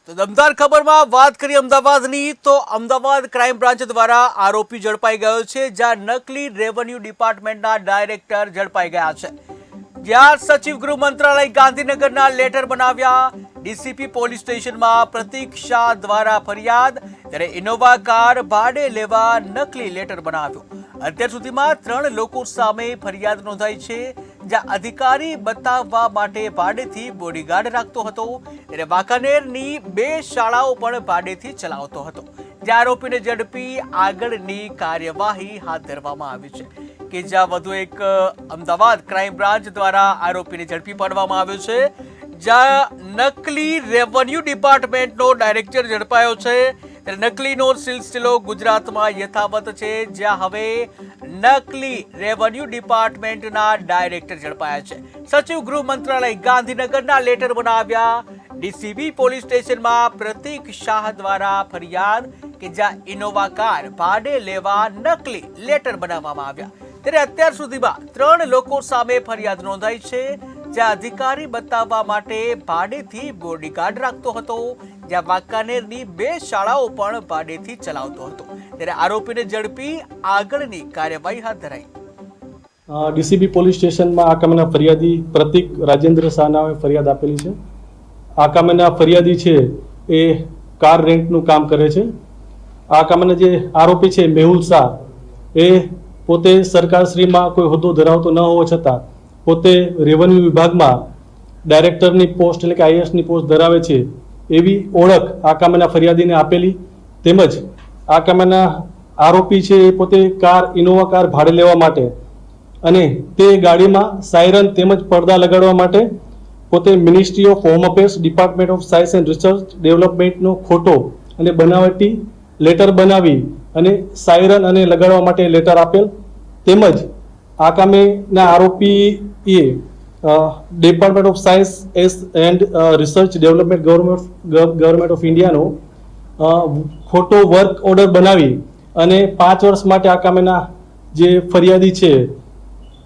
તો દમદાર ખબરમાં વાત કરીએ અમદાવાદની તો અમદાવાદ ક્રાઇમ બ્રાન્ચ દ્વારા આરોપી ઝડપાઈ ગયો છે, જ્યાં નકલી રેવન્યુ ડિપાર્ટમેન્ટના ડાયરેક્ટર ઝડપાઈ ગયા છે, જ્યાં સચિવ ગૃહ મંત્રાલય ગાંધીનગરના લેટર બનાવ્યા। ડીસીપી પોલીસ સ્ટેશનમાં પ્રતીક શાહ દ્વારા ફરિયાદ, ત્યારે ઇનોવા કાર ભાડે લેવા નકલી લેટર બનાવ્યો। અત્યાર સુધીમાં 3 લોકો સામે ફરિયાદ નોંધાઈ છે, જ્યાં અધિકારી બતાવવા માટે ભાડેથી બોડીગાર્ડ રાખતો હતો, ત્યારે વાંકાનેરની 2 શાળાઓ પણ ભાડેથી ચલાવતો હતો, જ્યાં આરોપીને ઝડપી આગળની કાર્યવાહી હાથ ધરવામાં આવી છે, કે જ્યાં વધુ એક અમદાવાદ ક્રાઇમ બ્રાન્ચ દ્વારા આરોપીને ઝડપી પાડવામાં આવ્યો છે, જ્યાં નકલી રેવન્યુ ડિપાર્ટમેન્ટનો ડાયરેક્ટર ઝડપાયો છે। નકલીનો સિલસિલો ગુજરાતમાં યથાવત છે, જ્યાં હવે નકલી રેવન્યુ ડિપાર્ટમેન્ટના ડાયરેક્ટર ઝડપાયા છે। સચિવ ગૃહ મંત્રાલય ગાંધીનગરના લેટર બનાવ્યા। ડીસીબી પોલીસ સ્ટેશનમાં પ્રતીક શાહ દ્વારા ફરિયાદ, કે જ્યાં ઇનોવા કાર ભાડે લેવા નકલી લેટર બનાવવામાં આવ્યા। ત્યારે અત્યાર સુધીમાં 3 લોકો સામે ફરિયાદ નોંધાઈ છે, જ્યાં અધિકારી બતાવવા માટે ભાડેથી બોડીગાર્ડ રાખતો હતો, જ્યાં વાંકાનેરની 2 શાળાઓ પણ ભાડેથી ચલાવતો હતો, ત્યારે આરોપીને ઝડપી આગળની કાર્યવાહી હાથ ધરાઈ। ડીસીબી પોલીસ સ્ટેશનમાં આ કામના ફરિયાદી પ્રતીક રાજેન્દ્ર શાહ નામે ફરિયાદ આપેલી છે। આ કામના ફરિયાદી છે એ કાર રેન્ટનું કામ કરે છે। આ કામના જે આરોપી છે મેહુલ શાહ, એ પોતે સરકારશ્રીમાં કોઈ હોદ્દો ધરાવતો ન હોવા છતાં પોતે રેવન્યુ વિભાગમાં ડાયરેક્ટરની પોસ્ટ એટલે કે આઈએએસની પોસ્ટ ધરાવે છે એવી ઓળખ આ કામના ફરિયાદીને આપેલી, તેમજ આ કામના આરોપી છે એ પોતે ઇનોવા કાર ભાડે લેવા માટે અને તે ગાડીમાં સાયરન તેમજ પડદા લગાડવા માટે પોતે ministry of home affairs, department of science and research ડેવલપમેન્ટનો ખોટો અને બનાવટી લેટર બનાવી અને સાયરન અને લગાડવા માટે લેટર આપેલ, તેમજ આ કામેના આરોપીએ department of science and research development government of ઇન્ડિયાનો ખોટો વર્ક ઓર્ડર બનાવી અને 5 વર્ષ માટે આ કામેના જે ફરિયાદી છે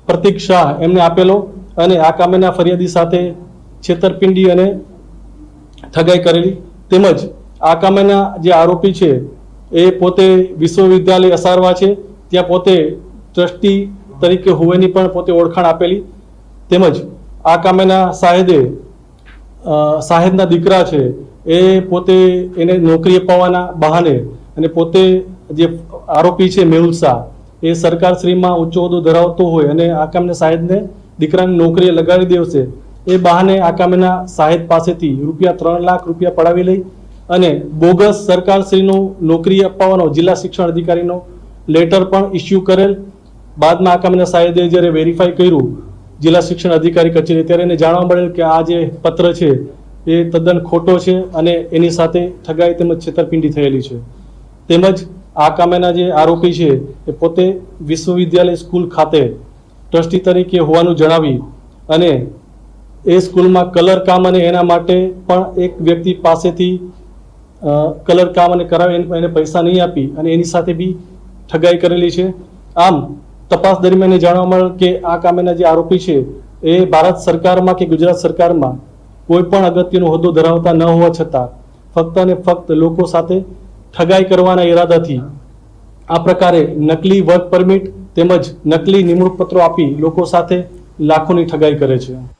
પ્રતીક શાહ એમને આપેલો, અને આ કામેના ફરિયાદી સાથે છેતરપિંડી અને ઠગાઈ કરેલી, તેમજ આ કામેના જે આરોપી છે એ પોતે વિશ્વવિદ્યાલય અસારવા છે, ત્યાં પોતે ટ્રસ્ટી તરીકે હોવાની પણ પોતે ઓળખાણ આપેલી, તેમજ આ કામેના સાહેદના દીકરા છે એ પોતે એને નોકરી અપાવવાના બહાને અને પોતે જે આરોપી છે મેહુલ શાહ એ સરકારશ્રીમાં ઊંચો હોદ્દો ધરાવતો હોય અને આ કામના સાહેદને દીકરાની નોકરીએ લગાડી દેવશે એ બહાને આ કામના સાહેદ પાસેથી ₹3 લાખ પડાવી લઈ અને બોગસ સરકારશ્રીનું નોકરી અપાવવાનો જિલ્લા શિક્ષણ અધિકારીનો લેટર પણ ઇસ્યુ કરેલ। બાદમાં આ કામના સાહેબે જ્યારે વેરીફાઈ કર્યું જિલ્લા શિક્ષણ અધિકારી કચેરી, ત્યારે એને જાણવા મળેલ કે આ જે પત્ર છે એ તદ્દન ખોટો છે અને એની સાથે ઠગાઈ તેમજ છેતરપિંડી થયેલી છે। તેમજ આ કામના જે આરોપી છે એ પોતે વિશ્વવિદ્યાલય સ્કૂલ ખાતે ટ્રસ્ટી તરીકે હોવાનું જણાવી અને એ સ્કૂલમાં કલર કામ અને એના માટે પણ એક વ્યક્તિ પાસેથી કલર કામ અને કરાવી એને પૈસા નહીં આપી અને એની સાથે બી ઠગાઈ કરેલી છે। આમ તપાસ દરમિયાન જાણવા મળેલ કે આ કામેના જે આરોપી છે એ ભારત સરકારમાં કે ગુજરાત સરકારમાં કોઈ પણ અગત્યનો હોદ્દો ધરાવતા ન હોવા છતાં ફક્ત અને ફક્ત લોકો સાથે ઠગાઈ કરવાના ઈરાદાથી આ પ્રકારે નકલી વર્ક પરમિટ તેમજ નકલી નિમણૂક પત્રો આપી લોકો સાથે લાખોની ઠગાઈ કરે છે।